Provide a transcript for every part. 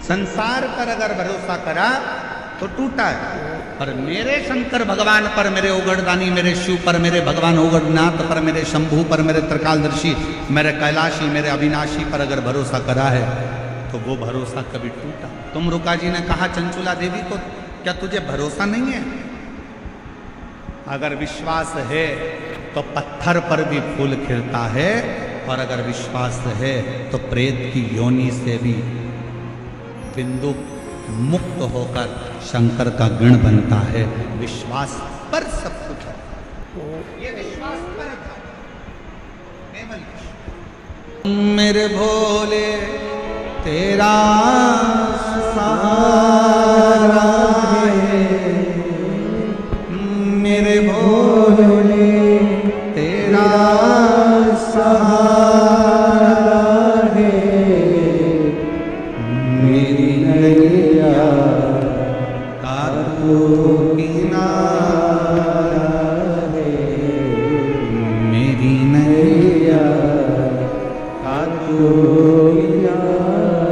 संसार पर अगर भरोसा करा तो टूटा है, पर मेरे शंकर भगवान पर, मेरे उगड़दानी, मेरे शिव पर, मेरे भगवान उगड़नाथ पर, मेरे शंभू पर, मेरे त्रिकालदर्शी, मेरे कैलाशी, मेरे अविनाशी पर अगर भरोसा करा है तो वो भरोसा कभी टूटा। तुम रुका जी ने कहा चंचुला देवी को, क्या तुझे भरोसा नहीं है? अगर विश्वास है तो पत्थर पर भी फूल खिलता है, और अगर विश्वास है तो प्रेत की योनि से भी बिंदु मुक्त होकर शंकर का गण बनता है। विश्वास पर सब कुछ है, ये विश्वास पर था केवल। मेरे भोले तेरा सहारा है, मेरे भोले तेरा सहारा है, मेरी नैया का तू किनारा है, मेरी नैया का तू किनारा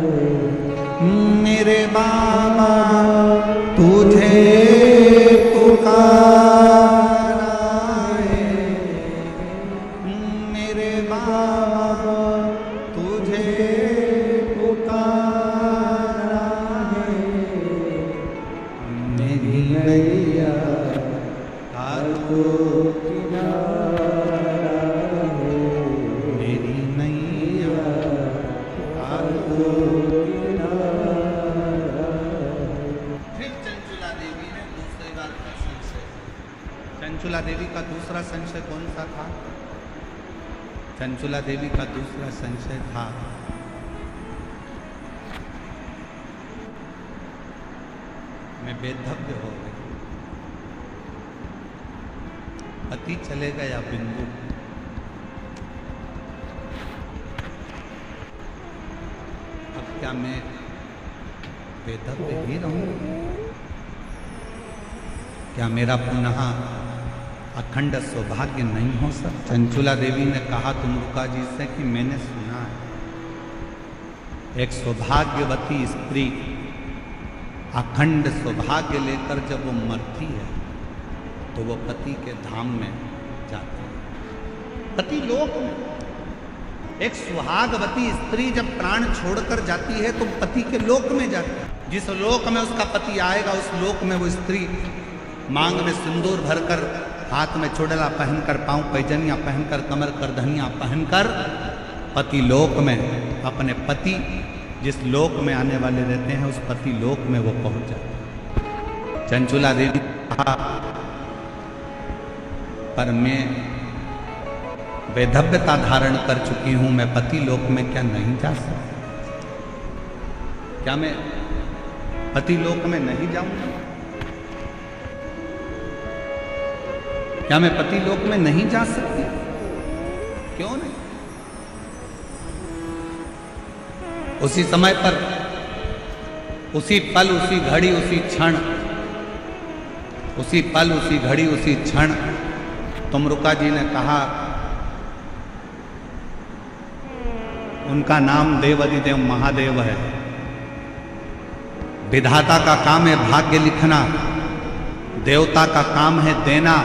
है। मेरे बाबा तुझे पुकारा है, मेरे बाबा तुझे पुकारा है, मेरी नैया का तू किनारा है, मेरी नैया का तू किनारा है। फिर चंचुला देवी ने दूसरी बार का संशय, चंचुला देवी का दूसरा संशय कौन सा था? चंचुला देवी का दूसरा संशय था, मैं बेधव्य हो गई, पति चले गया बिंदु, अब क्या मैं बेधव्य ही रहूं? क्या मेरा पुनः अखंड सौभाग्य नहीं हो सकता? चंचुला देवी ने कहा तुमरुका जी से कि मैंने सुना है एक सौभाग्यवती स्त्री अखंड सौभाग्य लेकर जब वो मरती है तो वो पति के धाम में जाती है, पति लोक में। एक सुहागवती स्त्री जब प्राण छोड़कर जाती है तो पति के लोक में जाती है। जिस लोक में उसका पति आएगा उस लोक में वो स्त्री मांग में सिंदूर भरकर, हाथ में चुड़ला पहनकर, पांव पैजनिया पहनकर, कमर करधनिया पहनकर पति लोक में अपने पति जिस लोक में आने वाले रहते हैं उस पति लोक में वो पहुंच जाते। चंचुला देवी कहा पर मैं वैधव्यता धारण कर चुकी हूं, मैं पति लोक में क्या नहीं जा सकती? क्या मैं पति लोक में नहीं जाऊंगी? क्या मैं पति लोक में नहीं जा सकती? क्यों नहीं? उसी समय पर, उसी पल, उसी घड़ी, उसी क्षण, उसी पल, उसी घड़ी, उसी क्षण तुमरुका जी ने कहा, उनका नाम देवाधिदेव महादेव है। विधाता का काम है भाग्य लिखना, देवता का काम है देना,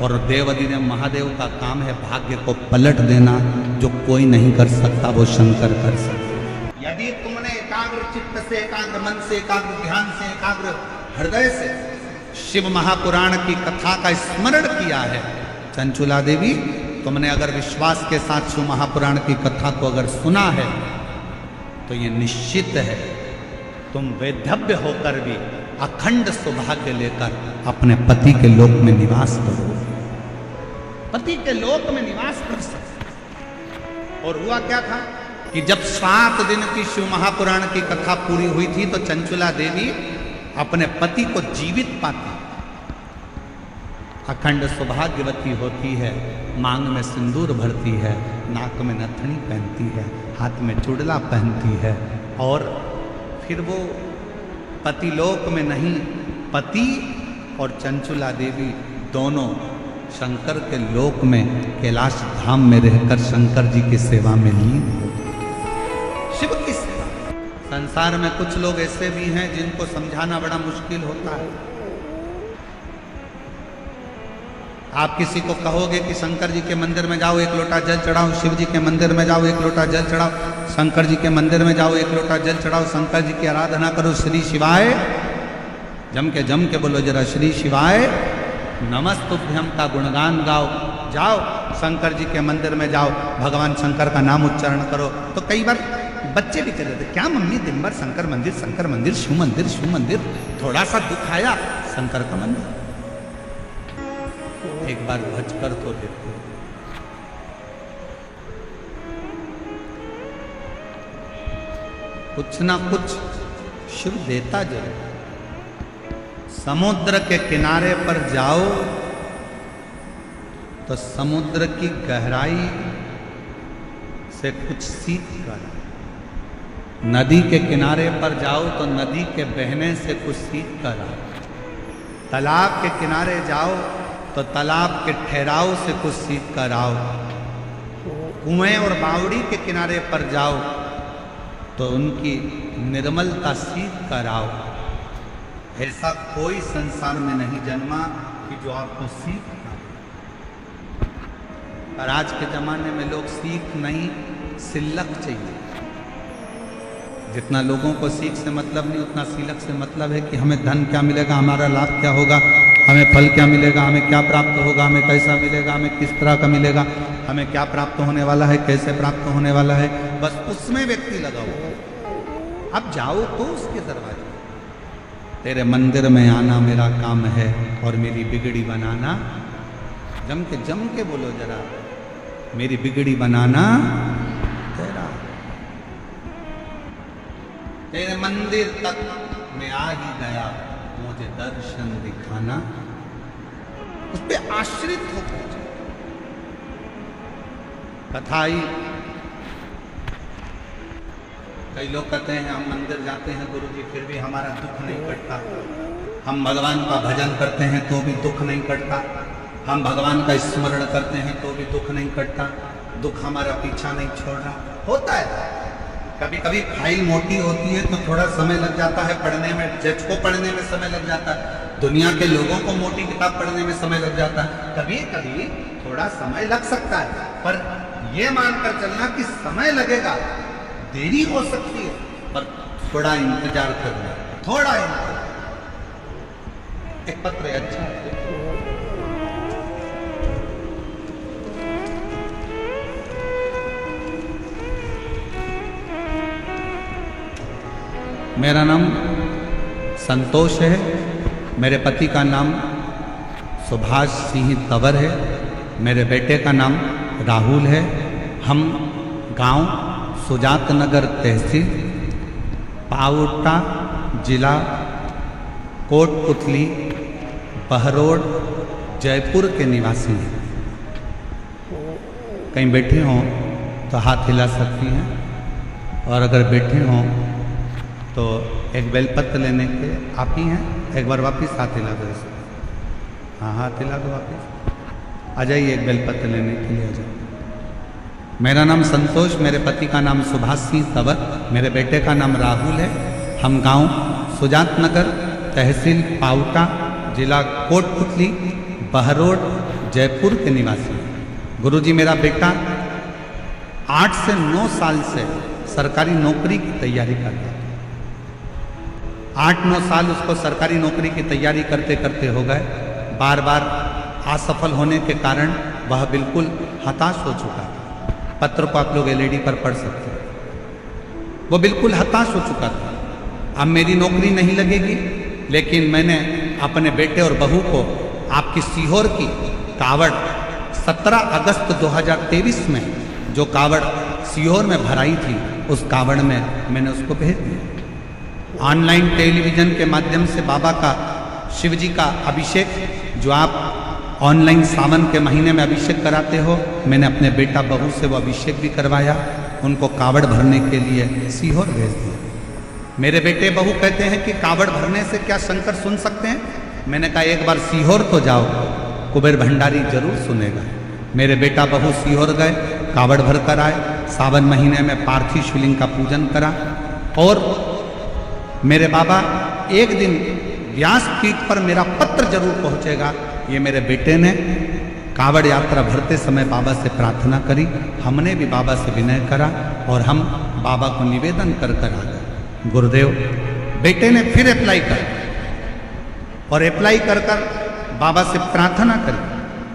और देवाधिदेव महादेव का काम है भाग्य को पलट देना। जो कोई नहीं कर सकता वो शंकर कर सकता। यदि तुमने एकाग्र चित्त से, एकाग्र मन से, एकाग्र ध्यान से, एकाग्र हृदय से शिव महापुराण की कथा का स्मरण किया है, चंचुला देवी तुमने अगर विश्वास के साथ शिव महापुराण की कथा को अगर सुना है तो ये निश्चित है तुम वैधव्य होकर भी अखंड सौभाग्य लेकर अपने पति के लोक में निवास करोगे, पति के लोक में निवास कर सकते। और हुआ क्या था कि जब 7 दिन की शिव महापुराण की कथा पूरी हुई थी तो चंचुला देवी अपने पति को जीवित पाती, अखंड सौभाग्यवती होती है, मांग में सिंदूर भरती है, नाक में नथनी पहनती है, हाथ में चुड़ला पहनती है, और फिर वो पतिलोक में नहीं, पति और चंचुला देवी दोनों शंकर के लोक में कैलाश धाम में रहकर शंकर जी की सेवा में लीन हो, शिव की सेवा। संसार में कुछ लोग ऐसे भी हैं जिनको समझाना बड़ा मुश्किल होता है। आप किसी को कहोगे कि शंकर जी के मंदिर में जाओ, एक लोटा जल चढ़ाओ, शिव जी के मंदिर में जाओ, एक लोटा जल चढ़ाओ, शंकर जी के मंदिर में जाओ, एक लोटा जल चढ़ाओ, शंकर जी की आराधना करो, श्री शिवाय जम के बोलो जरा, श्री शिवाय नमस्तुभ्यम का गुणगान गाओ, जाओ शंकर जी के मंदिर में जाओ, भगवान शंकर का नाम उच्चारण करो। तो कई बार बच्चे भी कहते थे, क्या मम्मी दिन भर शंकर मंदिर, शिव मंदिर, शिव मंदिर, थोड़ा सा दुख आया शंकर का मंदिर, एक बार भज कर तो देखो। कुछ ना कुछ शिव देता जरूर। समुद्र के किनारे पर जाओ तो समुद्र की गहराई से कुछ सीख कर, नदी के किनारे पर जाओ तो नदी के बहने से कुछ सीख कर आओ, तालाब के किनारे जाओ तो तालाब के ठहराव से कुछ सीख कर आओ, कुएं और बावड़ी के किनारे पर जाओ तो उनकी निर्मलता सीख कर आओ। ऐसा कोई संसार में नहीं जन्मा कि जो आपको सीख ना। पर आज के जमाने में लोग सीख नहीं, सिलक चाहिए। जितना लोगों को सीख से मतलब नहीं, उतना सिलक से मतलब है कि हमें धन क्या मिलेगा, हमारा लाभ क्या होगा, हमें फल क्या मिलेगा, हमें क्या प्राप्त होगा, हमें कैसा मिलेगा, हमें किस तरह का मिलेगा, हमें क्या प्राप्त होने वाला है, कैसे प्राप्त होने वाला है, बस उसमें व्यक्ति लगा हुआ। अब जाओ तो उसके दरवाजे, तेरे मंदिर में आना मेरा काम है और मेरी बिगड़ी बनाना, जम के बोलो जरा, मेरी बिगड़ी बनाना तेरा। तेरे मंदिर तक मैं आ ही गया, मुझे दर्शन दिखाना, उस पर आश्रित होकर कथा आई। कई लोग कहते हैं हम मंदिर जाते हैं गुरुजी फिर भी हमारा दुख नहीं कटता, हम भगवान का भजन करते हैं तो भी दुख नहीं कटता, हम भगवान का स्मरण करते हैं तो भी दुख नहीं कटता, दुख हमारा पीछा नहीं छोड़ रहा। होता है, कभी कभी फाइल मोटी होती है तो थोड़ा समय लग जाता है पढ़ने में, जज को पढ़ने में समय लग जाता है, दुनिया के लोगों को मोटी किताब पढ़ने में समय लग जाता है, कभी कभी थोड़ा समय लग सकता है। पर यह मानकर चलना कि समय लगेगा, देरी हो सकती है, पर थोड़ा इंतजार करना, थोड़ा इंतजार। एक पत्र है, अच्छा मेरा नाम संतोष है, मेरे पति का नाम सुभाष सिंह तंवर है, मेरे बेटे का नाम राहुल है। हम गांव सुजात नगर तहसील पावटा जिला कोटपुतली बहरोड जयपुर के निवासी हैं। कहीं बैठे हों तो हाथ हिला सकती हैं, और अगर बैठे हों तो एक बेलपत्र लेने के आप ही हैं, एक बार वापस हाथ हिला दो। हाँ हाथ हिला दो, वापस आ जाइए, एक बेलपत्र लेने के लिए आ जाइए। मेरा नाम संतोष, मेरे पति का नाम सुभाष सिंह तंवर, मेरे बेटे का नाम राहुल है। हम गांव सुजात नगर तहसील पावटा जिला कोटपुतली बहरोड जयपुर के निवासी हैं। गुरुजी मेरा बेटा 8 से 9 साल से सरकारी नौकरी की तैयारी करता है। 8-9 साल उसको सरकारी नौकरी की तैयारी करते करते हो गए। बार बार असफल होने के कारण वह बिल्कुल हताश हो चुका था। पत्र को आप लोग एलईडी पर पढ़ सकते हैं। वो बिल्कुल हताश हो चुका था, अब मेरी नौकरी नहीं लगेगी। लेकिन मैंने अपने बेटे और बहू को आपकी सीहोर की कावड़ 17 अगस्त 2023 में जो कावड़ सीहोर में भराई थी, उस कावड़ में मैंने उसको भेज दिया। ऑनलाइन टेलीविज़न के माध्यम से बाबा का, शिव जी का अभिषेक, जो आप ऑनलाइन सावन के महीने में अभिषेक कराते हो, मैंने अपने बेटा बहू से वो अभिषेक भी करवाया, उनको कावड़ भरने के लिए सीहोर भेज दिया। मेरे बेटे बहू कहते हैं कि कावड़ भरने से क्या शंकर सुन सकते हैं? मैंने कहा एक बार सीहोर तो जाओ, कुबेर भंडारी जरूर सुनेगा। मेरे बेटा बहू सीहोर गए, कावड़ भर कर आए। सावन महीने में पार्थिव शिवलिंग का पूजन करा। और मेरे बाबा एक दिन व्यासपीठ पर मेरा पत्र जरूर पहुंचेगा। ये मेरे बेटे ने कावड़ यात्रा भरते समय बाबा से प्रार्थना करी, हमने भी बाबा से विनय करा और हम बाबा को निवेदन कर कर आ गए। गुरुदेव, बेटे ने फिर अप्लाई कर और अप्लाई कर कर बाबा से प्रार्थना करी,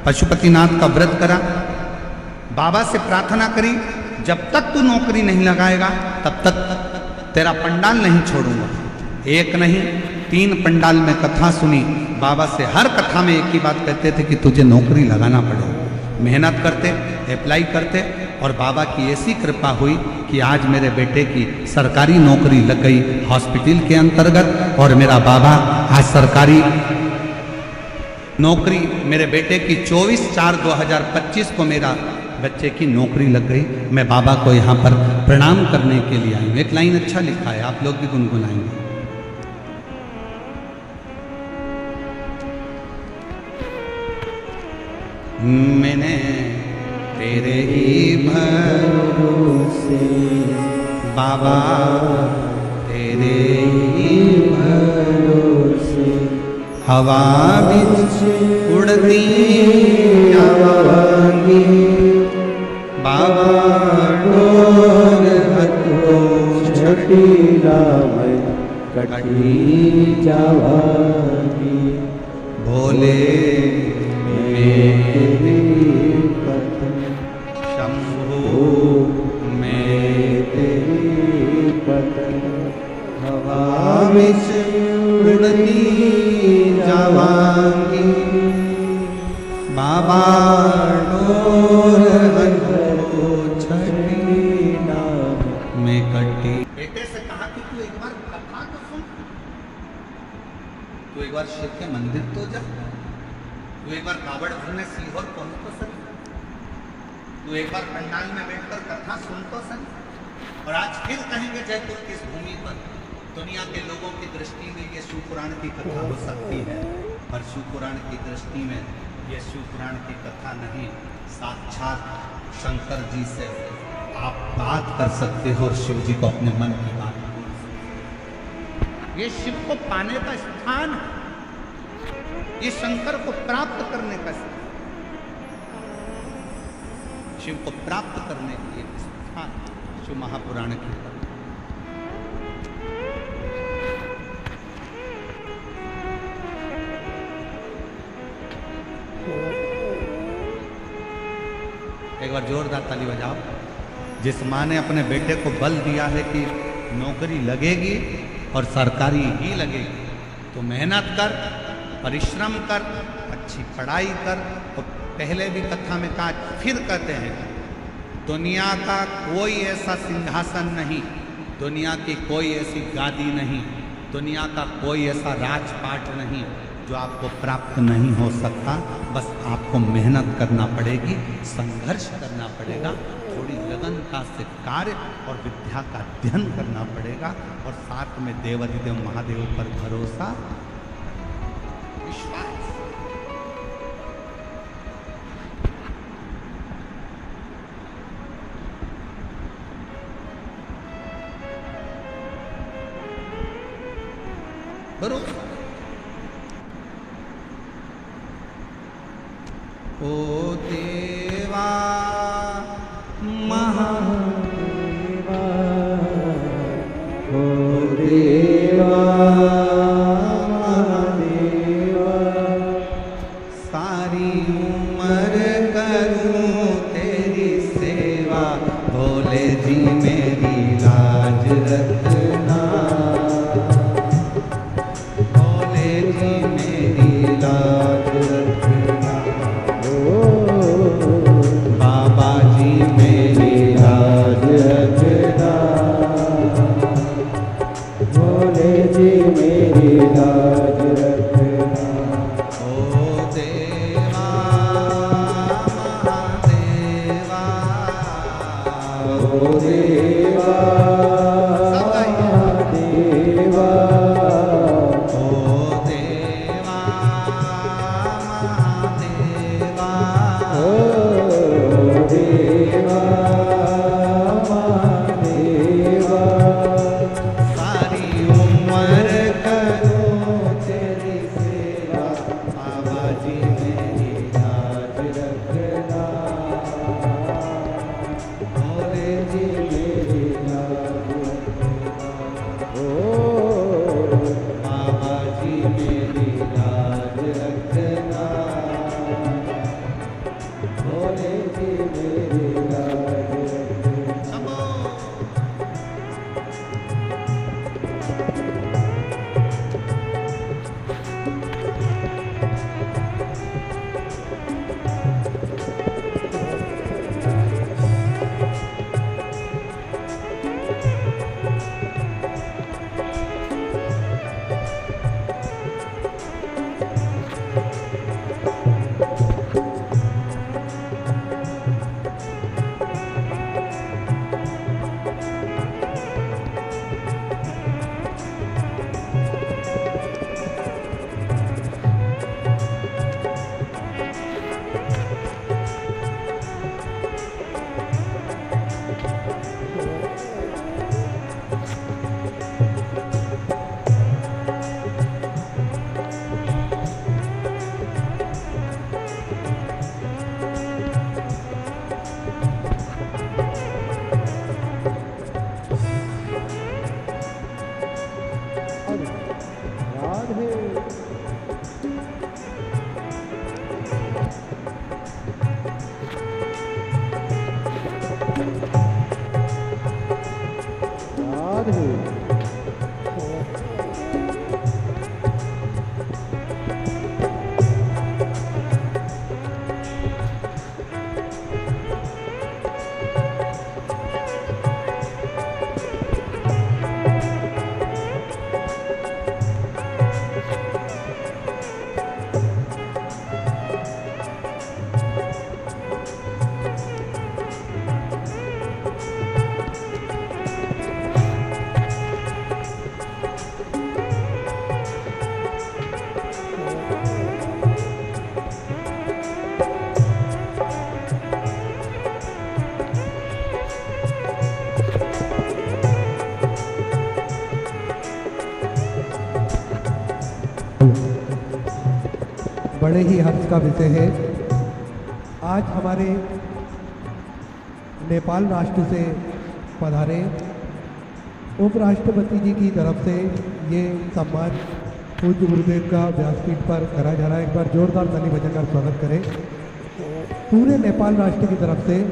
पशुपतिनाथ का व्रत करा, बाबा से प्रार्थना करी, जब तक तू नौकरी नहीं लगाएगा तब तक तेरा पंडाल नहीं छोड़ूंगा। एक नहीं 3 पंडाल में कथा सुनी। बाबा से हर कथा में एक ही बात कहते थे कि तुझे नौकरी लगाना पड़ेगा। मेहनत करते, अप्लाई करते और बाबा की ऐसी कृपा हुई कि आज मेरे बेटे की सरकारी नौकरी लग गई हॉस्पिटल के अंतर्गत। और मेरा बाबा आज सरकारी नौकरी, मेरे बेटे की 24/4/2025 को मेरा बच्चे की नौकरी लग गई। मैं बाबा को यहाँ पर प्रणाम करने के लिए आई हूँ। एक लाइन अच्छा लिखा है, आप लोग भी गुनगुनाएंगे। मैंने तेरे ही भरोसे बाबा, तेरे ही भरोसे हवा बिच उड़ती जावांगी बाबा, डोर हथो छटीला में कटी जावांगी। भोले मेरे शंभु में तेरी पतन, हवा बिच उड़ती जावांगी बाबा, डोर हथो छटीला में कटी। बेटे से कहा कि तू एक बार कथा तो सुन, तू एक बार शिव के मंदिर तो जा, तू एक बार कावड़ भरने सीहोर पहुंच तो सही, तू एक बार पंडाल में बैठकर कथा सुन तो सही। और आज फिर कहेंगे जयपुर की इस भूमि पर दुनिया के लोगों की दृष्टि में ये शिव पुराण की कथा हो सकती है, पर शिव पुराण की दृष्टि में ये शिव पुराण की कथा नहीं, साक्षात शंकर जी से आप बात कर सकते हो और शिव जी को अपने मन की बात बोल सकते हो। ये शिव को पाने का स्थान है, ये शंकर को प्राप्त करने का स्थान, शिव को प्राप्त करने के लिए स्थान शिव महापुराण की। एक बार जोरदार ताली बजाओ। जिस माँ ने अपने बेटे को बल दिया है कि नौकरी लगेगी और सरकारी ही लगेगी, तो मेहनत कर, परिश्रम कर, अच्छी पढ़ाई कर। और पहले भी कथा में कहा, फिर कहते हैं, दुनिया का कोई ऐसा सिंहासन नहीं, दुनिया की कोई ऐसी गादी नहीं, दुनिया का कोई ऐसा राजपाट नहीं जो आपको प्राप्त नहीं हो सकता। बस आपको मेहनत करना पड़ेगी, संघर्ष करना पड़ेगा, थोड़ी लगनता से कार्य और विद्या का अध्ययन करना पड़ेगा, और साथ में देवाधिदेव महादेव पर भरोसा, विश्वास। भरोसा। ओ देवा महादेवा, ओ देवा महादेवा, सारी उम्र करूं तेरी सेवा, भोले जी मेरी लाज रखना, भोले जी मेरी लाज रखना। ओ राधे। बड़े ही हर्ष का विषय है। आज हमारे नेपाल राष्ट्र से पधारे उपराष्ट्रपति जी की तरफ से ये सम्मान पूज्य गुरुदेव का व्यासपीठ पर करा जा रहा है। एक बार जोरदार ताली बजाकर स्वागत करें पूरे नेपाल राष्ट्र की तरफ से।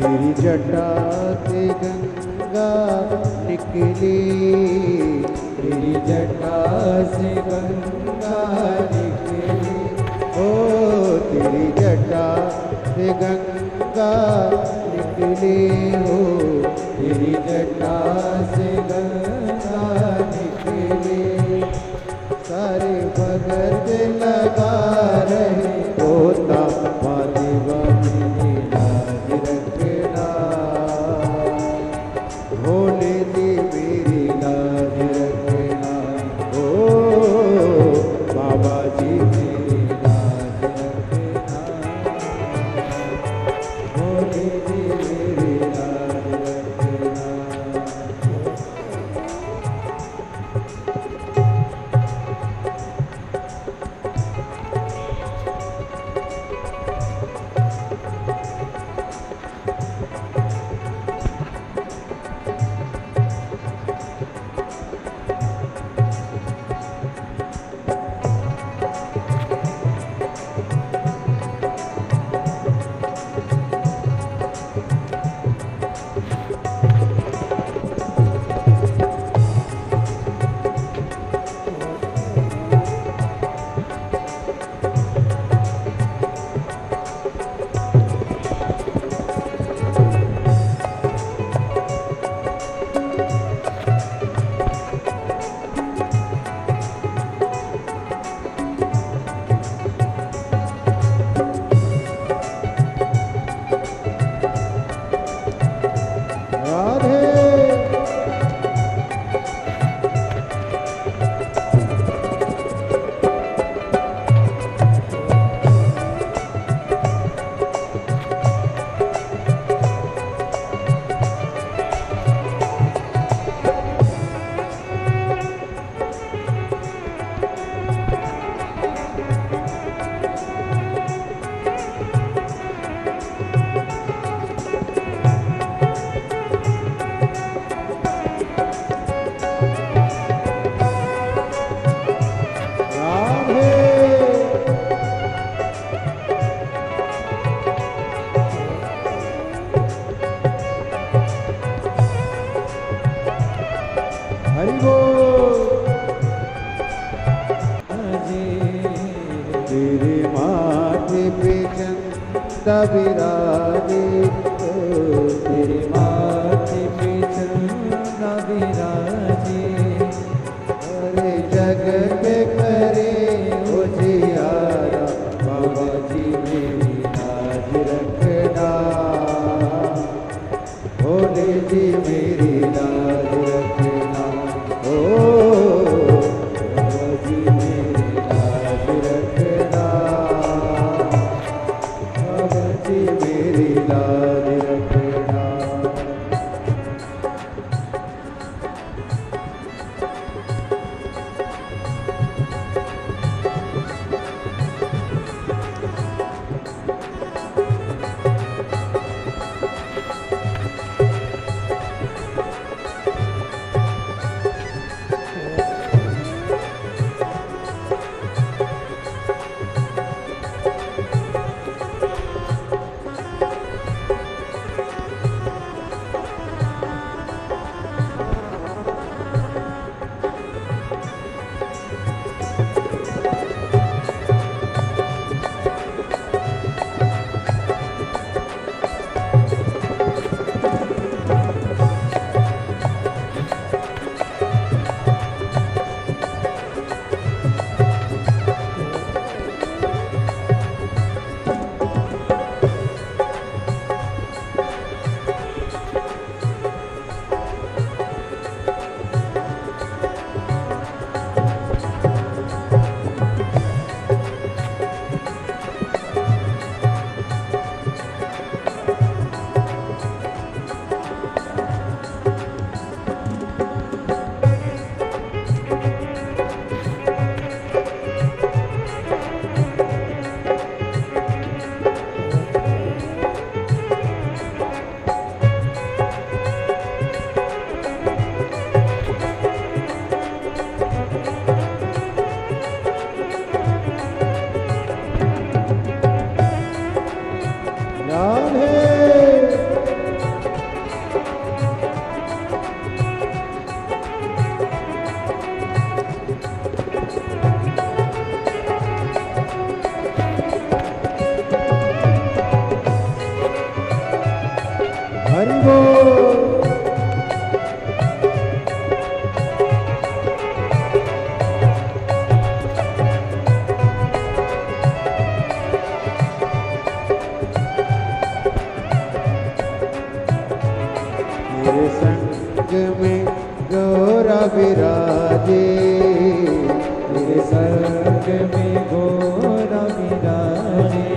तेरी जटा से गंगा निकली, तेरी जटा से गंगा निकली, ओ तेरी जटा से गंगा निकली, हो तेरी जटा से गंगा निकली। सारे बगल में लगा रहे होता वाली वाली लाज रखना, भोले दी मेरी लाज रखना, ओ बाबा जी मेरी लाज रखना, भोले दी मेरी लाज रखना। तेरे माथे पे चंदा विराजे, तेरे माथे पे चंदा विराजे, अरे जग पे करे उजियारा, बाबा जी मेरी लाज रखना, जी मेरी लाज रखना, ओ बाबा जी मेरी लाज रखना, बाबा जी मेरी लाज रखना। हरि बोल। मेरे संग में गौरा विराजे, मेरे संग में गौरा विराजे,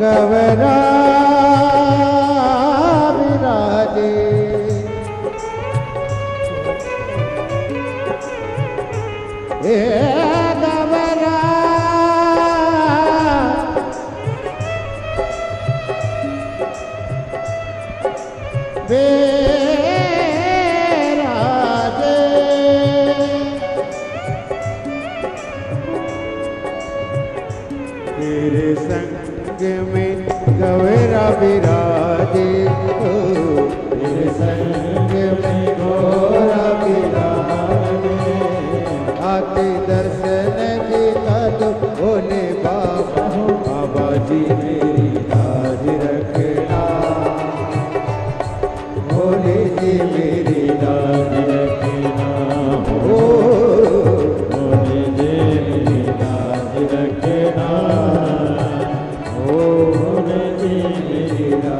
गवरा विराजे, ए गवरा विराजे, तेरे संग में गौरा विराजे, तेरे संग में गौरा विराजे, आते दर्शन देता तो बोले बाबा, बाबा जी मेरी लाज रखना, भोले जी मेरी लाज रखना, ओ भोले जी मेरी लाज रखना, ओ भोले जी मेरी लाज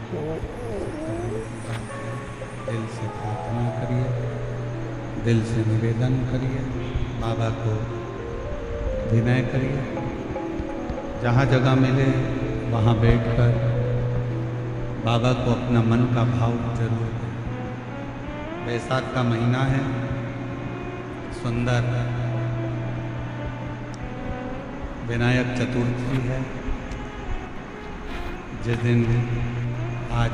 दिल से प्रार्थना करिए, दिल से निवेदन करिए, बाबा को विनय करिए। जहाँ जगह मिले वहाँ बैठकर बाबा को अपना मन का भाव जरूर दें। बैसाख का महीना है, सुंदर विनायक चतुर्थी है, जिस दिन आज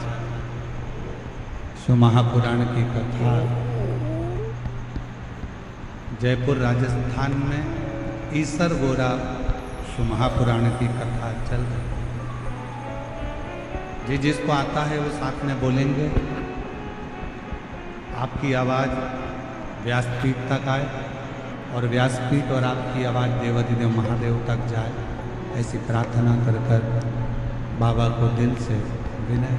शिव महापुराण की कथा जयपुर राजस्थान में ईसर गोरा शिव महापुराण की कथा चल रही है। जी जिसको आता है वो साथ में बोलेंगे। आपकी आवाज़ व्यासपीठ तक आए और व्यासपीठ और आपकी आवाज़ देवाधिदेव महादेव तक जाए, ऐसी प्रार्थना कर कर बाबा को दिल से विनय।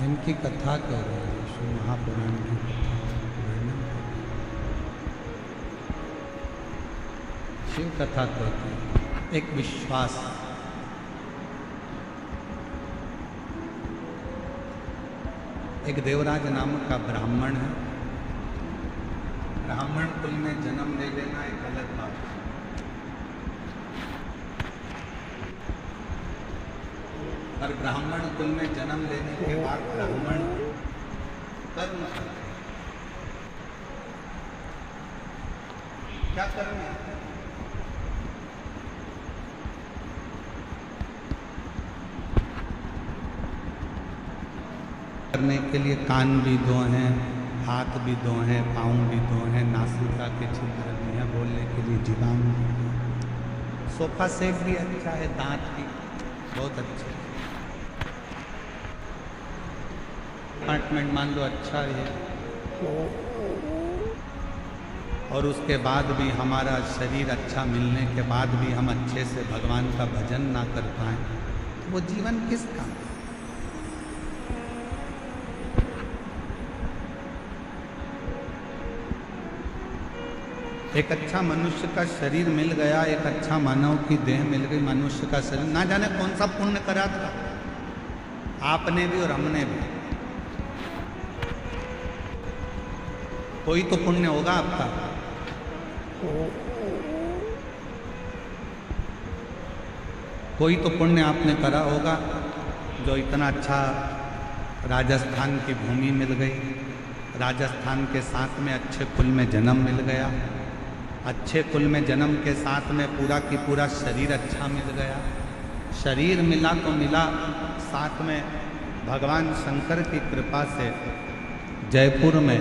जिनकी कथा कर रहे हैं, शिव महापुराण की कथा वर्णन कर रहे हैं। शिव कथा कहते हैं एक विश्वास। एक देवराज नामक का ब्राह्मण है। ब्राह्मण कुल में जन्म ले लेना एक गलत बात है। और ब्राह्मण कुल में जन्म लेने के बाद ब्राह्मण कर्म करते। क्या कर्म है? करने के लिए कान भी दो हैं, हाथ भी दो हैं, पाँव भी दो हैं, नासिका के छिद्र भी हैं, बोलने के लिए जीवान भी है। सोफा सेट भी अच्छा है, दांत भी बहुत अच्छे। अपार्टमेंट मान लो अच्छा है, और उसके बाद भी हमारा शरीर अच्छा मिलने के बाद भी हम अच्छे से भगवान का भजन ना कर पाएं, तो वो जीवन किस काम? एक अच्छा मनुष्य का शरीर मिल गया, एक अच्छा मानव की देह मिल गई, मनुष्य का शरीर, ना जाने कौन सा पुण्य करा था आपने भी और हमने भी। कोई तो पुण्य होगा आपका। कोई तो पुण्य आपने करा होगा, जो इतना अच्छा राजस्थान की भूमि मिल गई, राजस्थान के साथ में अच्छे कुल में जन्म मिल गया, अच्छे कुल में जन्म के साथ में पूरा की पूरा शरीर अच्छा मिल गया। शरीर मिला तो मिला, साथ में भगवान शंकर की कृपा से जयपुर में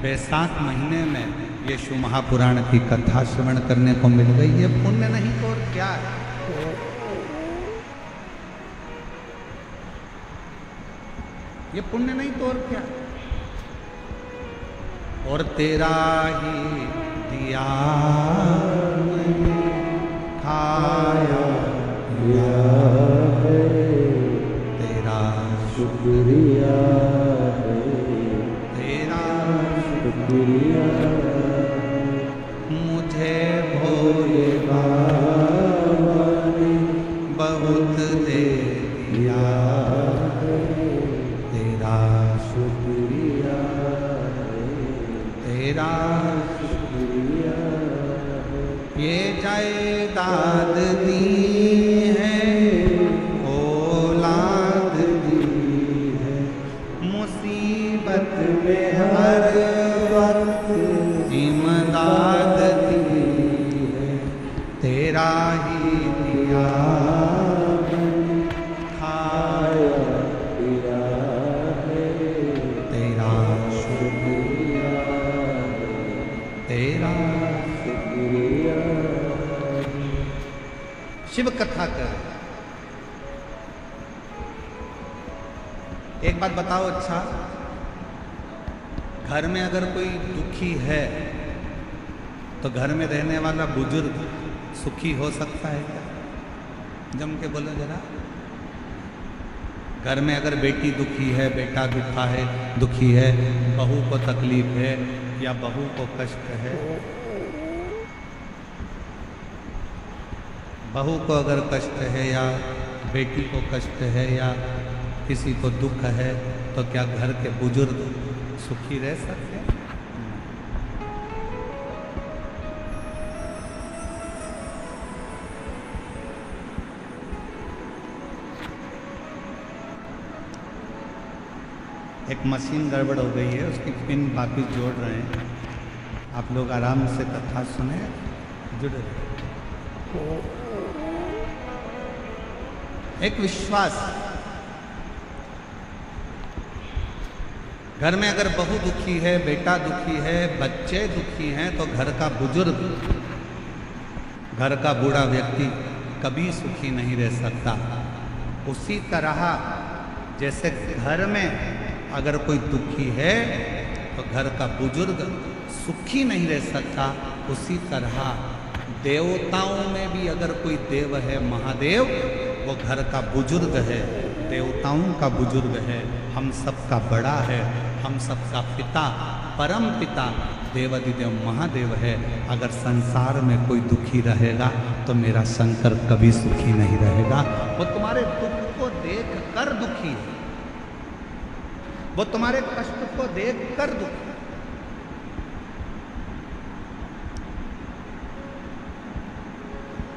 बैसाख महीने में यीशु महापुराण की कथा श्रवण करने को मिल गई। ये पुण्य नहीं तो और क्या है? ये पुण्य नहीं तो और क्या? और तेरा ही दिया मैंने खाया दिया है, तेरा शुक्रिया है, तेरा शुक्रिया मुझे भोले बाबा ने बहुत दे दिया, तेरा शुक्रिया तेरा शुक्रिया ये जायदाद दी है, औलाद दी है, मुसीबत में हर वक्त इमदाद दी है, तेरा ही दिया खाया दिया है, तेरा शुक्रिया तेरा। शुक्रिया शिव कथा कर। एक बात बताओ, अच्छा घर में अगर कोई दुखी है तो घर में रहने वाला बुजुर्ग सुखी हो सकता है क्या? जम के बोलो जरा। घर में अगर बेटी दुखी है, बेटा दुखी है, बहू को तकलीफ है या बहू को कष्ट है, बहू को अगर कष्ट है या बेटी को कष्ट है या किसी को दुख है, तो क्या घर के बुजुर्ग सुखी रह सकते हैं? एक मशीन गड़बड़ हो गई है, उसकी पिन वापिस जोड़ रहे हैं। आप लोग आराम से कथा सुने, जुड़ रहे। एक विश्वास, घर में अगर बहू दुखी है, बेटा दुखी है, बच्चे दुखी हैं, तो घर का बुजुर्ग, घर का बूढ़ा व्यक्ति कभी सुखी नहीं रह सकता। उसी तरह जैसे घर में अगर कोई दुखी है तो घर का बुजुर्ग सुखी नहीं रह सकता, उसी तरह देवताओं में भी अगर कोई देव है, महादेव, वो घर का बुजुर्ग है, देवताओं का बुजुर्ग है, हम सबका बड़ा है, हम सबका पिता, परम पिता देवादिदेव महादेव है। अगर संसार में कोई दुखी रहेगा तो मेरा शंकर कभी सुखी नहीं रहेगा। वो तुम्हारे दुख को देख कर दुखी है, वो तुम्हारे कष्ट को देख कर दुखी।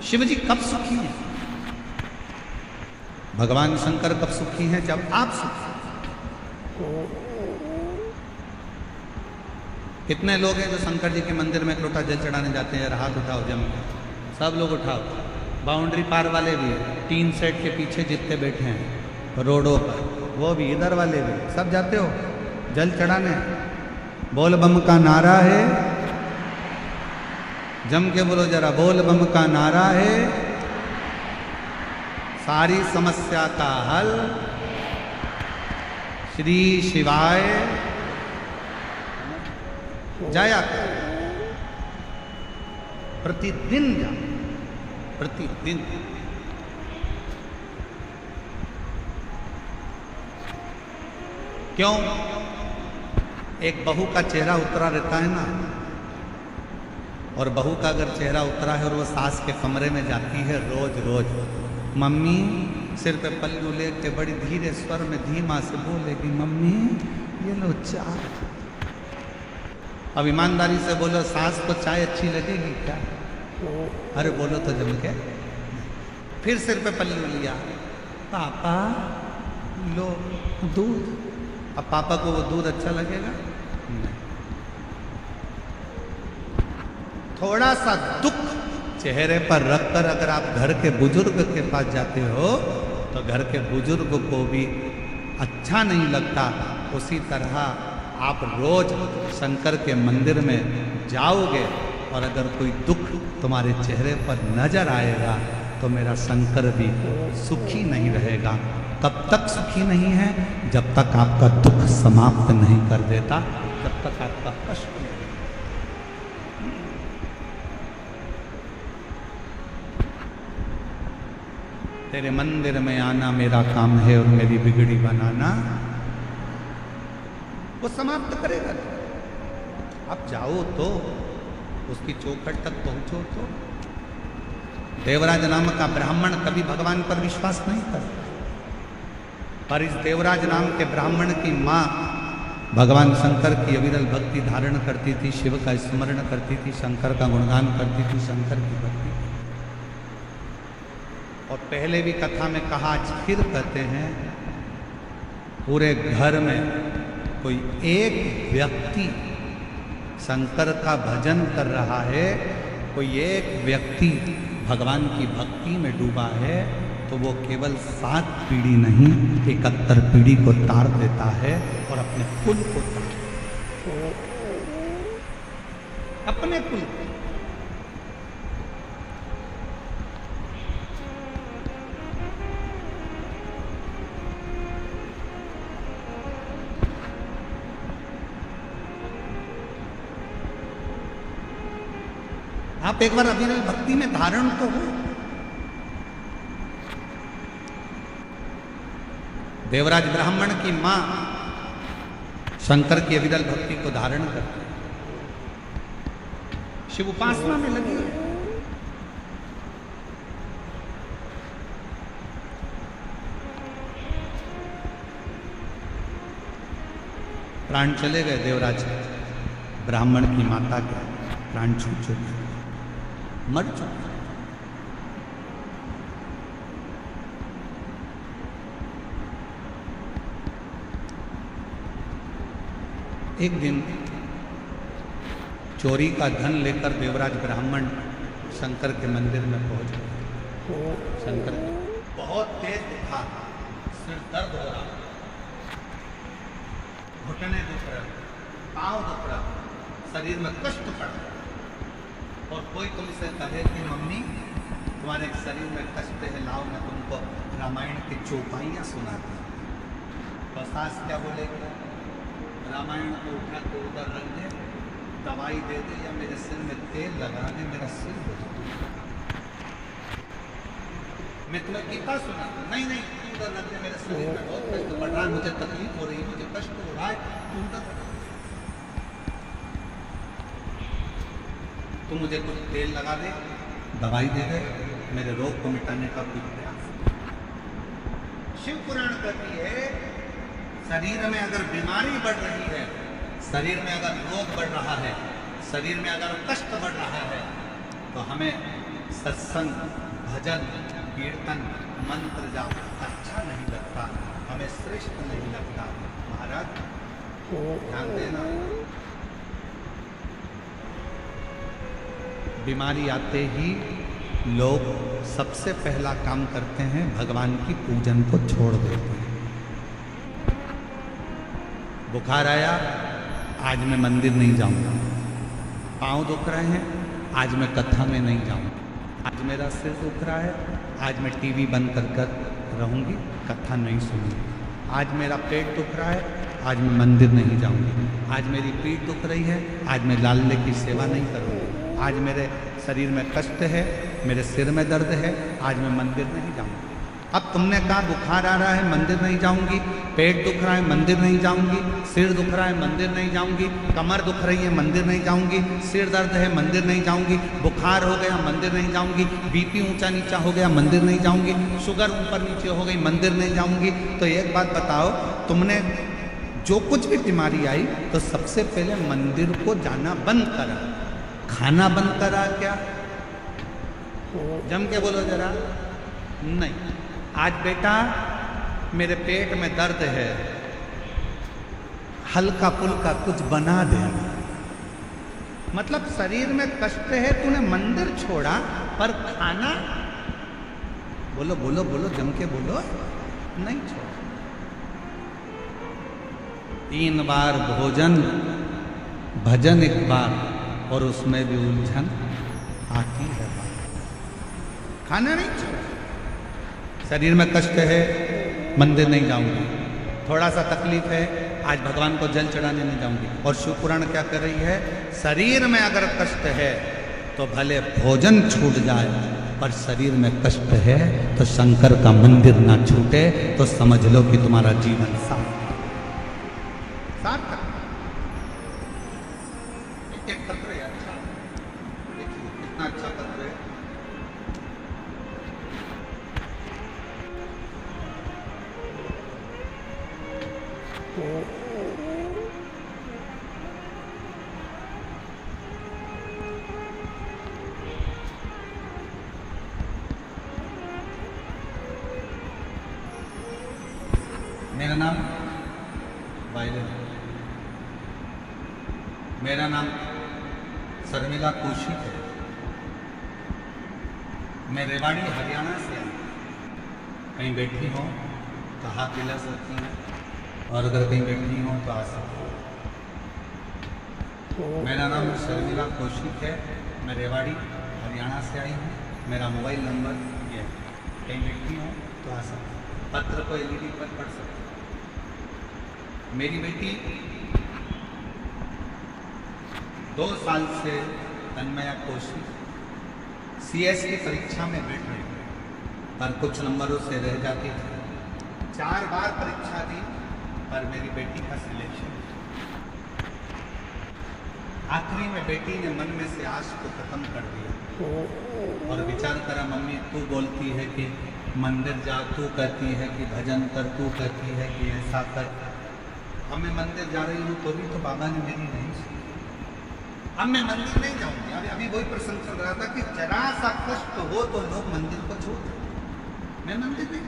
शिव जी कब सुखी हैं? भगवान शंकर कब सुखी हैं? जब आप सुखी। कितने लोग हैं जो शंकर जी के मंदिर में एक लोटा जल चढ़ाने जाते हैं? हाथ उठाओ जम के, सब लोग उठाओ। बाउंड्री पार वाले भी, टीन सेट के पीछे जितने बैठे हैं रोडों पर, वो भी, इधर वाले भी, सब जाते हो जल चढ़ाने। बोल बम का नारा है, जम के बोलो जरा, बोल बम का नारा है, सारी समस्या का हल श्री शिवाय जाया कर, प्रतिदिन जा, प्रतिदिन। क्यों? एक बहू का चेहरा उतरा रहता है ना, और बहू का अगर चेहरा उतरा है और वो सास के कमरे में जाती है रोज रोज, मम्मी सिर पे पल्लू लेके बड़ी धीरे स्वर में धीमा से बोलेगी, मम्मी ये लो चाय। अब ईमानदारी से बोलो, सास को चाय अच्छी लगेगी क्या? अरे बोलो तो जम के। फिर सिर पे पल्लू लिया, पापा लो दूध। अब पापा को वो दूध अच्छा लगेगा? नहीं। थोड़ा सा दुख चेहरे पर रखकर अगर आप घर के बुजुर्ग के पास जाते हो तो घर के बुजुर्ग को भी अच्छा नहीं लगता। उसी तरह आप रोज शंकर के मंदिर में जाओगे और अगर कोई दुख तुम्हारे चेहरे पर नजर आएगा तो मेरा शंकर भी सुखी नहीं रहेगा। कब तक सुखी नहीं है? जब तक आपका दुख समाप्त नहीं कर देता, तब तक आपका कष्ट नहीं। तेरे मंदिर में आना मेरा काम है और मेरी बिगड़ी बनाना वो समाप्त करेगा। आप जाओ तो उसकी चौखट तक पहुंचो तो। देवराज नाम का ब्राह्मण कभी भगवान पर विश्वास नहीं करता, पर इस देवराज नाम के ब्राह्मण की माँ भगवान शंकर की अविरल भक्ति धारण करती थी, शिव का स्मरण करती थी, शंकर का गुणगान करती थी, शंकर की भक्ति। और पहले भी कथा में कहा, आज फिर कहते हैं, पूरे घर में कोई एक व्यक्ति शंकर का भजन कर रहा है, कोई एक व्यक्ति भगवान की भक्ति में डूबा है, तो वो केवल 7 पीढ़ी नहीं 71 पीढ़ी को तार देता है और अपने कुल को तार, अपने कुल को। आप एक बार अविरल भक्ति में धारण तो हो। देवराज ब्राह्मण की मां शंकर की अविरल भक्ति को धारण करती है, शिव उपासना में लगी है। प्राण चले गए देवराज ब्राह्मण की माता के, प्राण छूट चुके, मर चुके। एक दिन चोरी का धन लेकर देवराज ब्राह्मण शंकर के मंदिर में पहुंच गए। शंकर बहुत तेज दुखा, सिर दर्द हो रहा, घुटने दुख रहे, पांव दुख रहा, शरीर में कष्ट पड़ रहा, और कोई तुमसे कहे कि मम्मी तुम्हारे शरीर में कष्ट है, लाओ मैं तुमको रामायण की चौपाइयाँ सुनाती हूँ। तो सास क्या बोलेगी? रामायण को उठा के उधर रख दे, दवाई दे दे, या मेरे सिर में तेल लगा दे, मेरा सिर हो जाए। मैं तुम्हें गीता सुना, नहीं नहीं तू उधर रख दे, मेरे शरीर में बहुत कष्ट पड़ रहा है, मुझे तकलीफ हो रही है, मुझे कष्ट हो रहा है, तू उधर तू मुझे कुछ तेल लगा दे, दवाई दे दे, मेरे रोग को मिटाने का कोई प्रयास। शिव पुराण कहती है, शरीर में अगर बीमारी बढ़ रही है, शरीर में अगर रोग बढ़ रहा है, शरीर में अगर कष्ट बढ़ रहा है, तो हमें सत्संग, भजन, कीर्तन, मंत्र जाप अच्छा नहीं लगता, हमें श्रेष्ठ नहीं लगता। महाराज ध्यान देना, बीमारी आते ही लोग सबसे पहला काम करते हैं, भगवान की पूजन को छोड़ देते हैं। बुखार आया, आज मैं मंदिर नहीं जाऊंगा। पाँव दुख रहे हैं, आज मैं कथा में नहीं जाऊंगा। आज मेरा सिर दुख रहा है, आज मैं टीवी बंद कर कर रहूंगी, कथा नहीं सुनूंगी। आज मेरा पेट दुख रहा है, आज मैं मंदिर नहीं जाऊंगी। आज मेरी पीठ दुख रही है, आज मैं लाले की सेवा नहीं करूंगी। आज मेरे शरीर में कष्ट है, मेरे सिर में दर्द है, आज मैं मंदिर नहीं जाऊंगी। अब तुमने कहा बुखार आ रहा है, मंदिर नहीं जाऊंगी, पेट दुख रहा है, मंदिर नहीं जाऊंगी, सिर दुख रहा है, मंदिर नहीं जाऊंगी, कमर दुख रही है, मंदिर नहीं जाऊंगी, सिर दर्द है, मंदिर नहीं जाऊंगी, बुखार हो गया, मंदिर नहीं जाऊंगी, बीपी ऊंचा नीचा हो गया, मंदिर नहीं जाऊंगी, शुगर ऊपर नीचे हो गई, मंदिर नहीं जाऊंगी। तो एक बात बताओ, तुमने जो कुछ भी बीमारी आई तो सबसे पहले मंदिर को जाना बंद करा, खाना बंद करा क्या? जम के बोलो जरा। नहीं, आज बेटा मेरे पेट में दर्द है, हल्का फुल्का कुछ बना दे। मतलब शरीर में कष्ट है, तूने मंदिर छोड़ा पर खाना, बोलो बोलो बोलो, जम के बोलो, नहीं छोड़ा। 3 बार भोजन, भजन 1 बार, और उसमें भी उलझन आती है। खाना नहीं छोड़ा। शरीर में कष्ट है, मंदिर नहीं जाऊंगी। थोड़ा सा तकलीफ है, आज भगवान को जल चढ़ाने नहीं जाऊंगी। और शिव पुराण क्या कर रही है? शरीर में अगर कष्ट है तो भले भोजन छूट जाए, पर शरीर में कष्ट है तो शंकर का मंदिर ना छूटे, तो समझ लो कि तुम्हारा जीवन सार्थक। एक पत्र है, अच्छा, कितना अच्छा पत्र है। मेरा नाम मेरा नाम शर्मिला कौशिक है। मैं रेवाड़ी हरियाणा से हूँ। कहीं बैठी हो तो हाथ हिला सकती हैं, और अगर कहीं बैठी हो तो आ सकती हो। मेरा नाम शर्मिला कौशिक है, मैं रेवाड़ी हरियाणा से आई हूँ। मेरा मोबाइल नंबर ये है, कहीं बैठी हो तो आ सकती हो। पत्र को LED पर पढ़ सकते हो। मेरी बेटी 2 साल से तन्मया कौशिक CS की परीक्षा में बैठ रही है, पर कुछ नंबरों से रह जाती थी। 4 बार परीक्षा दी, पर मेरी बेटी का सिलेक्शन। आखिरी में बेटी ने मन में से आश को खत्म कर दिया और विचार करा, मम्मी तू बोलती है कि मंदिर जा, तू कहती है कि भजन कर, तू कहती है कि ऐसा कर। अब मैं मंदिर जा रही हूँ तो भी तो बाबा ने मेरी नहीं सुनी। अब मैं मंदिर नहीं जाऊंगी। अभी वही प्रसंग चल रहा था कि जरा सा कष्ट हो तो लोग मंदिर को छोड़ देते। मैं मंदिर नहीं।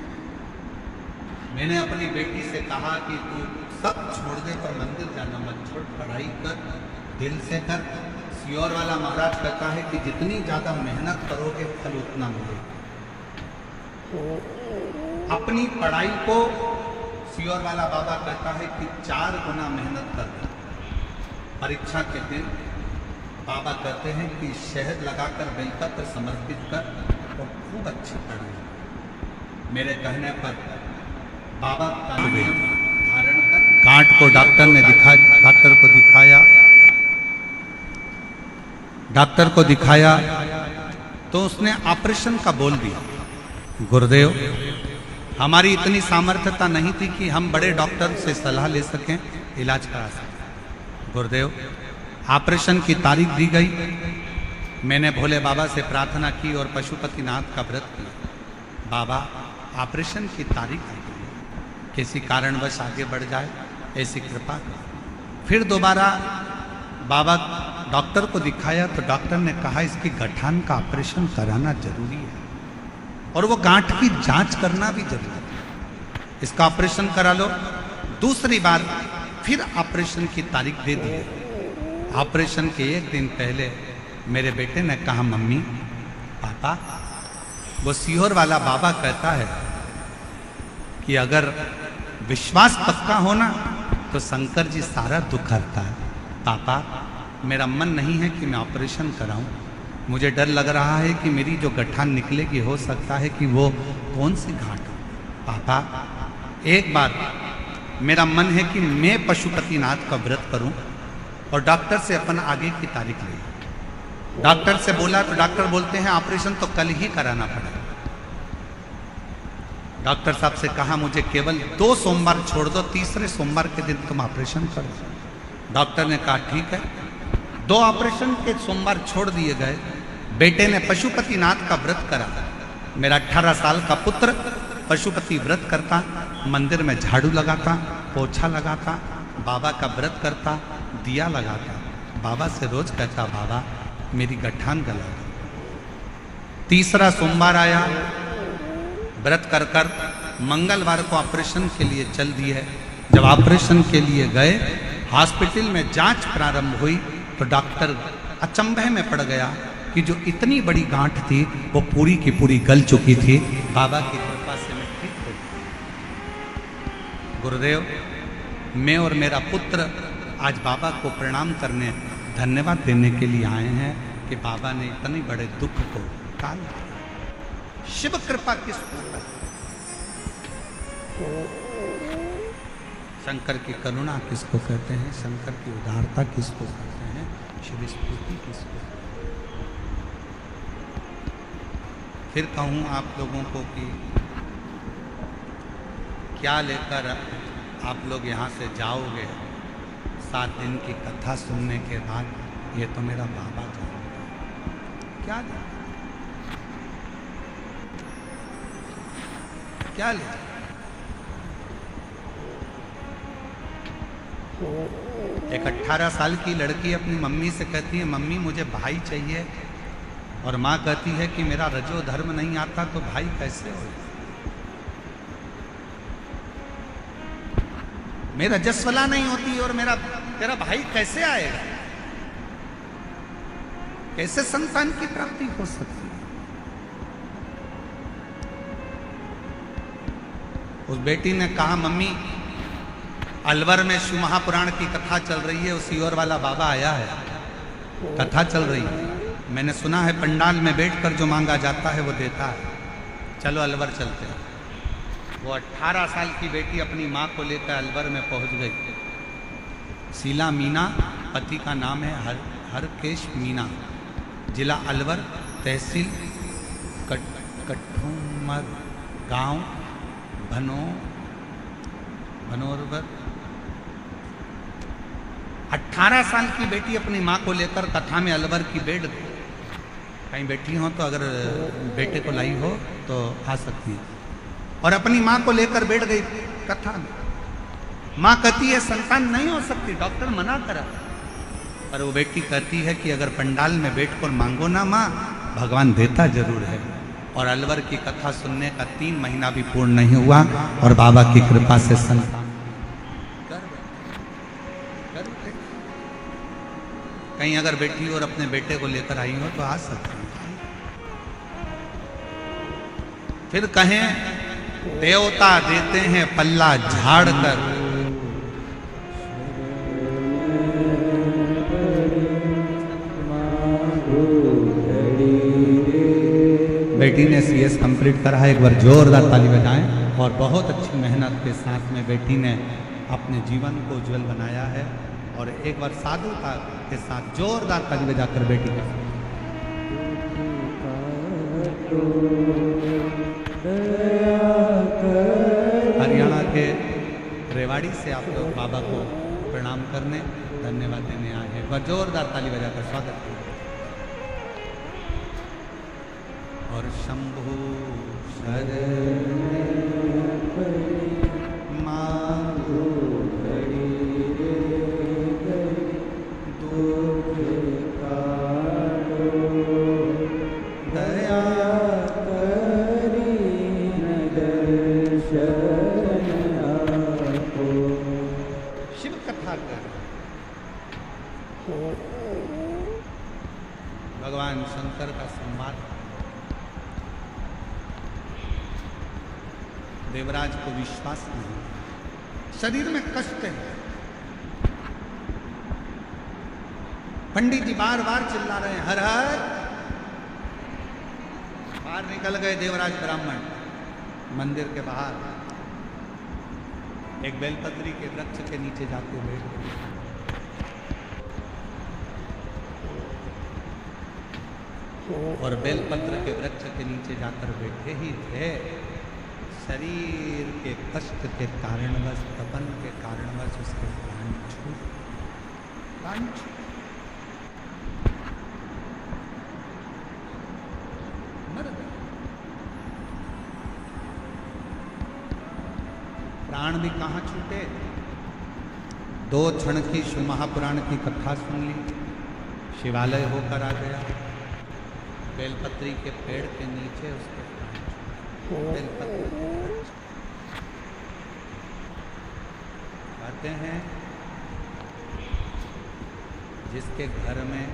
मैंने अपनी बेटी से कहा कि तू सब छोड़ दे, पर मंदिर जाना मत छोड़, पढ़ाई कर, दिल से कर। सियोर वाला महाराज कहता है कि जितनी ज़्यादा मेहनत करोगे फल उतना मिलेगा। अपनी पढ़ाई को सियोर वाला बाबा कहता है कि 4 गुना मेहनत कर। परीक्षा के दिन बाबा कहते हैं कि शहद लगाकर बेलपत्र समर्पित कर और खूब अच्छी पढ़ाई। मेरे कहने पर बाबा का नियम धारण कर गांठ को डॉक्टर को दिखाया तो उसने ऑपरेशन का बोल दिया। गुरुदेव, हमारी इतनी सामर्थ्यता नहीं थी कि हम बड़े डॉक्टर से सलाह ले सकें, इलाज करा सकें। गुरुदेव, ऑपरेशन की तारीख दी गई। मैंने भोले बाबा से प्रार्थना की और पशुपतिनाथ का व्रत किया। बाबा, ऑपरेशन की तारीख दी गई, किसी कारणवश आगे बढ़ जाए ऐसी कृपा करो। फिर दोबारा बाबा डॉक्टर को दिखाया तो डॉक्टर ने कहा इसकी गठान का ऑपरेशन कराना जरूरी है और वो गांठ की जांच करना भी जरूरी है। इसका ऑपरेशन करा लो। दूसरी बार फिर ऑपरेशन की तारीख दे दी। ऑपरेशन के 1 दिन पहले मेरे बेटे ने कहा, मम्मी पापा, वो सीहोर वाला बाबा कहता है कि अगर विश्वास पक्का होना तो शंकर जी सारा दुख हरता है। पापा, मेरा मन नहीं है कि मैं ऑपरेशन कराऊं। मुझे डर लग रहा है कि मेरी जो गठान निकलेगी हो सकता है कि वो कौन सी गांठ हो। पापा, एक बार मेरा मन है कि मैं पशुपतिनाथ का व्रत करूं और डॉक्टर से अपन आगे की तारीख ले। डॉक्टर से बोला तो डॉक्टर बोलते हैं ऑपरेशन तो कल ही कराना पड़ेगा। डॉक्टर साहब से कहा मुझे केवल 2 सोमवार छोड़ दो, तीसरे सोमवार के दिन तुम ऑपरेशन कर दो। डॉक्टर ने कहा ठीक है। 2 ऑपरेशन के सोमवार छोड़ दिए गए। बेटे ने पशुपतिनाथ का व्रत करा। मेरा 18 साल का पुत्र पशुपति व्रत करता, मंदिर में झाड़ू लगाता, पोछा लगाता, बाबा का व्रत करता, दिया लगाता, बाबा से रोज कहता बाबा मेरी गठान गला। तीसरा सोमवार आया, व्रत कर कर मंगलवार को ऑपरेशन के लिए चल दिए। जब ऑपरेशन के लिए गए, हॉस्पिटल में जांच प्रारंभ हुई तो डॉक्टर अचंभे में पड़ गया कि जो इतनी बड़ी गांठ थी वो पूरी की पूरी गल चुकी थी। बाबा की कृपा से मैं ठीक हो गया। गुरुदेव, मैं और मेरा पुत्र आज बाबा को प्रणाम करने, धन्यवाद देने के लिए आए हैं कि बाबा ने इतने बड़े दुख को टाल दिया। शिव कृपा किसको कहते हैं? शंकर की करुणा किसको कहते हैं? शंकर की उदारता किसको कहते हैं? शिव स्फूर्ति किसको? फिर कहूँ आप लोगों को कि क्या लेकर आप लोग यहाँ से जाओगे 7 दिन की कथा सुनने के बाद? ये तो मेरा बाबा जानता। क्या ले, क्या ले? एक 18 साल की लड़की अपनी मम्मी से कहती है मम्मी मुझे भाई चाहिए, और माँ कहती है कि मेरा रजो धर्म नहीं आता तो भाई कैसे हो? मेरा रजस्वला नहीं होती और तेरा भाई कैसे आएगा? कैसे संतान की प्राप्ति हो सकती है? उस बेटी ने कहा मम्मी अलवर में शिव महापुराण की कथा चल रही है, उसी और वाला बाबा आया है, कथा चल रही है, मैंने सुना है पंडाल में बैठकर जो मांगा जाता है वो देता है, चलो अलवर चलते हैं। वो 18 साल की बेटी अपनी माँ को लेकर अलवर में पहुंच गई। शीला मीना पति का नाम है, हरकेश मीना, जिला अलवर, तहसील कठुमर, गांव भनोरवर। 18 साल की बेटी अपनी माँ को लेकर कथा में अलवर की बैठ गई। कहीं बैठी हो तो अगर बेटे को लाई हो तो आ सकती है, और अपनी माँ को लेकर बैठ गई कथा में। माँ कहती है संतान नहीं हो सकती, डॉक्टर मना करा, पर वो बेटी कहती है कि अगर पंडाल में बैठकर मांगो ना माँ, भगवान देता जरूर है। और अलवर की कथा सुनने का 3 महीना भी पूर्ण नहीं हुआ और बाबा की कृपा से संतान कहीं अगर बेटी और अपने बेटे को लेकर आई हो तो आ सकती है। फिर कहें देवता देते हैं पल्ला झाड़ कर, बेटी ने CS कंप्लीट करा है, एक बार जोरदार ताली बजाएं। और बहुत अच्छी मेहनत के साथ में बेटी ने अपने जीवन को उज्जवल बनाया है, और एक बार साधुता के साथ जोरदार ताली बजाकर बेटी का हरियाणा के रेवाड़ी से आप लोग बाबा को प्रणाम करने, धन्यवाद देने आए हैं। एक बार जोरदार ताली बजाकर स्वागत करें। और शंभु शरण मांगो घड़ी रे दुख काटो, दया करी न दर्शन आपो। शिव कथा कर भगवान शंकर का संवाद। देवराज को विश्वास नहीं, शरीर में कष्ट है। पंडित जी बार बार चिल्ला रहे हैं हर हर। बाहर निकल गए देवराज ब्राह्मण मंदिर के बाहर। एक बेलपत्री के वृक्ष के नीचे जाके बैठ गए। और बेलपत्र के वृक्ष के नीचे जाकर बैठे ही थे, शरीर के कष्ट के कारणवश, तपन के कारणवश उसके प्राण छूट मर गए। प्राण भी कहाँ छूटे? 2 क्षण की शिव महापुराण की कथा सुन ली, शिवालय होकर आ गया, बेलपत्री के पेड़ के नीचे उसके बेलपत्र कहते हैं जिसके घर में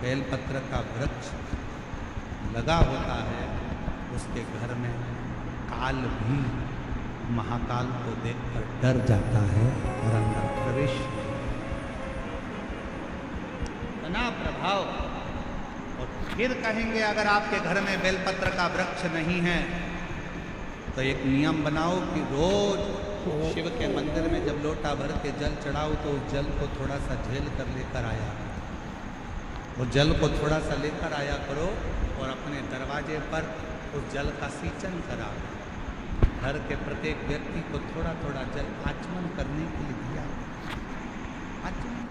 बेलपत्र का वृक्ष लगा होता है, उसके घर में काल भी महाकाल को देखकर डर जाता है और अंदर प्रवेश। इतना प्रभाव। और फिर कहेंगे अगर आपके घर में बेलपत्र का वृक्ष नहीं है तो एक नियम बनाओ कि रोज शिव के मंदिर में जब लोटा भर के जल चढ़ाओ तो उस जल को थोड़ा सा झेल कर लेकर आया, वो जल को थोड़ा सा लेकर आया करो और अपने दरवाजे पर उस जल का सींचन करा। घर के प्रत्येक व्यक्ति को थोड़ा थोड़ा जल आचमन करने के लिए दिया। आचमन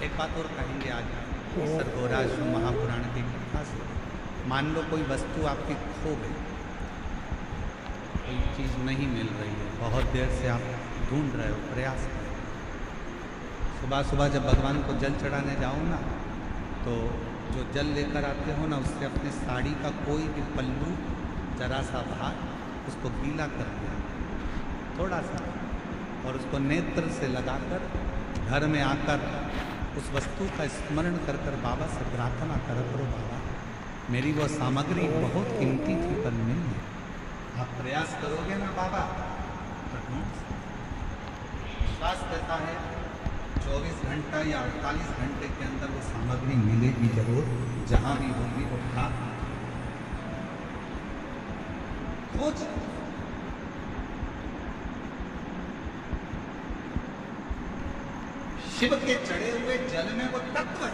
एक बात और कहेंगे आज सरगोराज महापुराण की कथा से। मान लो कोई वस्तु आपकी खो गई, कोई चीज़ नहीं मिल रही है, बहुत देर से आप ढूंढ रहे हो, प्रयास कर रहे हो। सुबह सुबह जब भगवान को जल चढ़ाने जाओ ना, तो जो जल लेकर आते हो ना, उससे अपने साड़ी का कोई भी पल्लू जरा सा भाग उसको गीला कर दिया थोड़ा सा, और उसको नेत्र से लगाकर घर में आकर उस वस्तु का स्मरण कर कर बाबा से प्रार्थना करो, बाबा मेरी वो सामग्री बहुत कीमती थी पर मिल गई। आप प्रयास करोगे ना बाबा, विश्वास देता है 24 घंटा या 48 घंटे के अंदर वो सामग्री मिलेगी जरूर, जहां भी होगी वो प्राप्त खोज। शिव के चढ़े हुए जल में वो तत्व है,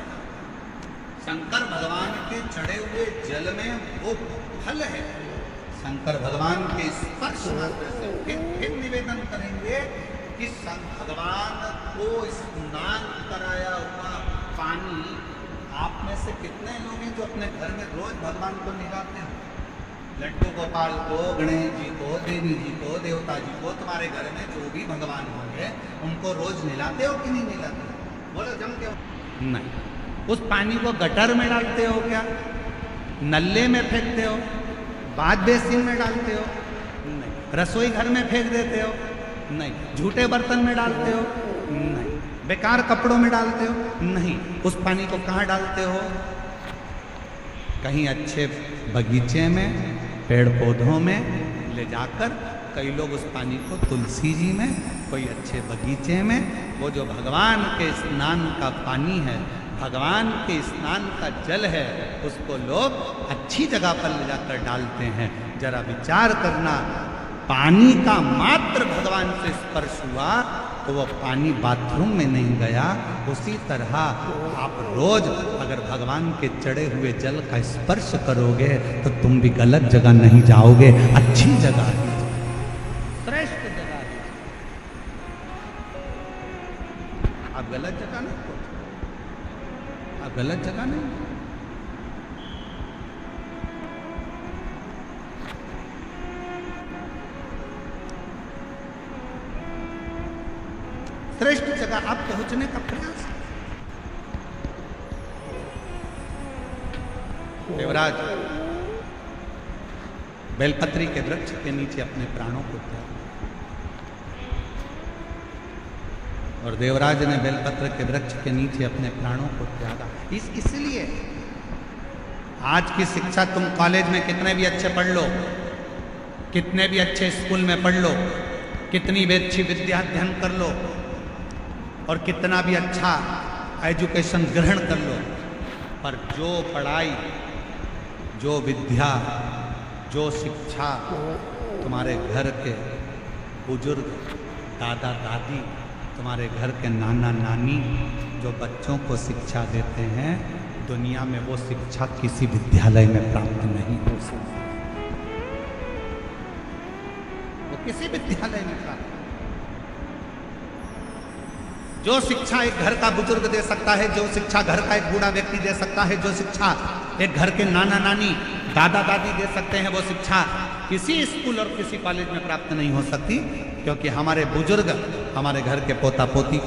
शंकर भगवान के चढ़े हुए जल में वो फल है। शंकर भगवान के स्पर्श मात्र से फिर निवेदन करेंगे कि शंकर भगवान को स्नान कराया हुआ पानी आप में से कितने लोग हैं जो अपने घर में रोज भगवान को निगाहते हो? लड्डू गोपाल को, गणेश जी को, देवी जी को, देवता जी को, तुम्हारे घर में जो भी भगवान होंगे उनको रोज नहलाते हो कि नहीं नहलाते? बोलो जम के। नहीं, उस पानी को गटर में डालते हो क्या? नल्ले में फेंकते हो? बाथ बेसिन में डालते हो? नहीं। रसोई घर में फेंक देते हो? नहीं। झूठे बर्तन में डालते हो? नहीं। बेकार कपड़ों में डालते हो? नहीं। उस पानी को कहाँ डालते हो? कहीं अच्छे बगीचे में, पेड़ पौधों में ले जाकर, कई लोग उस पानी को तुलसी जी में, कोई अच्छे बगीचे में, वो जो भगवान के स्नान का पानी है, भगवान के स्नान का जल है, उसको लोग अच्छी जगह पर ले जाकर डालते हैं। जरा विचार करना, पानी का मात्र भगवान से स्पर्श हुआ तो वो पानी बाथरूम में नहीं गया। उसी तरह आप रोज अगर भगवान के चढ़े हुए जल का स्पर्श करोगे तो तुम भी गलत जगह नहीं जाओगे, अच्छी जगह ही, श्रेष्ठ जगह ही। आप गलत जगह नहीं, आप गलत जगह नहीं। श्रेष्ठ जगह आप पहुंचने का प्रयास। देवराज बेलपत्री के वृक्ष के नीचे अपने प्राणों को त्यागा, और देवराज ने बेलपत्र के वृक्ष के नीचे अपने प्राणों को त्यागा। इसलिए आज की शिक्षा तुम कॉलेज में कितने भी अच्छे पढ़ लो, कितने भी अच्छे स्कूल में पढ़ लो, कितनी भी अच्छी विद्या अध्ययन कर लो, और कितना भी अच्छा एजुकेशन ग्रहण कर लो, पर जो पढ़ाई, जो विद्या, जो शिक्षा तुम्हारे घर के बुजुर्ग, दादा दादी, तुम्हारे घर के नाना नानी जो बच्चों को शिक्षा देते हैं, दुनिया में वो शिक्षा किसी विद्यालय में प्राप्त नहीं हो सकती, वो किसी विद्यालय में प्राप्त। जो शिक्षा एक घर का बुजुर्ग दे सकता है, जो शिक्षा घर का एक बूढ़ा व्यक्ति दे सकता है, जो शिक्षा एक घर के नाना नानी, दादा दादी दे सकते हैं, वो शिक्षा किसी स्कूल और किसी कॉलेज में प्राप्त नहीं हो सकती, क्योंकि हमारे बुजुर्ग हमारे घर के पोता पोती